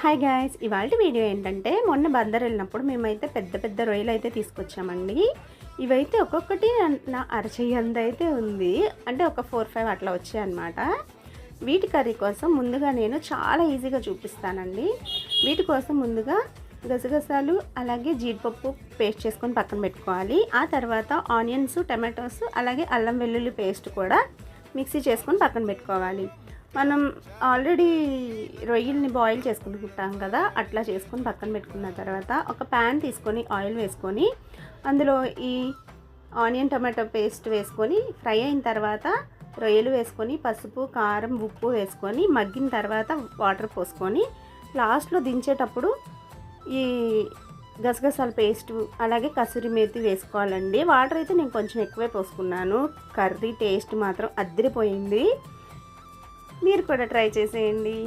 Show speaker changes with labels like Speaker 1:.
Speaker 1: Hi guys, ఇవాళ video ఏంటంటే మొన్న బందర్ వెళ్ళినప్పుడు మేమైతే పెద్ద పెద్ద రొయ్యలు అయితే తీసుకొచ్చామండి. ఇవైతే ఒక్కొక్కటి నా అరచేయంత అయితే ఉంది, అంటే ఒక 4-5 అట్లా వచ్చాయి అన్నమాట. వీటి కర్రీ కోసం ముందుగా నేను చాలా ఈజీగా చూపిస్తానండి. వీటి కోసం ముందుగా గసగసాలు అలాగే జీడిపప్పు పేస్ట్ చేసుకొని పక్కన పెట్టుకోవాలి. ఆ తర్వాత ఆనియన్స్, టమాటోస్ అలాగే అల్లం వెల్లుల్లి పేస్ట్ కూడా మిక్సీ చేసుకొని పక్కన పెట్టుకోవాలి. మనం ఆల్రెడీ రొయ్యల్ని బాయిల్ చేసుకుంటాం కదా, అట్లా చేసుకొని పక్కన పెట్టుకున్న తర్వాత ఒక ప్యాన్ తీసుకొని ఆయిల్ వేసుకొని అందులో ఈ ఆనియన్ టమాటో పేస్ట్ వేసుకొని ఫ్రై అయిన తర్వాత రొయ్యలు వేసుకొని పసుపు, కారం, ఉప్పు వేసుకొని మగ్గిన తర్వాత వాటర్ పోసుకొని లాస్ట్లో దించేటప్పుడు ఈ గసగసాల పేస్ట్ అలాగే కసూరి మేతి వేసుకోవాలండి. వాటర్ అయితే నేను కొంచెం ఎక్కువే పోసుకున్నాను. కర్రీ టేస్ట్ మాత్రం అదిరిపోయింది. మీరు కూడా ట్రై చేసేయండి.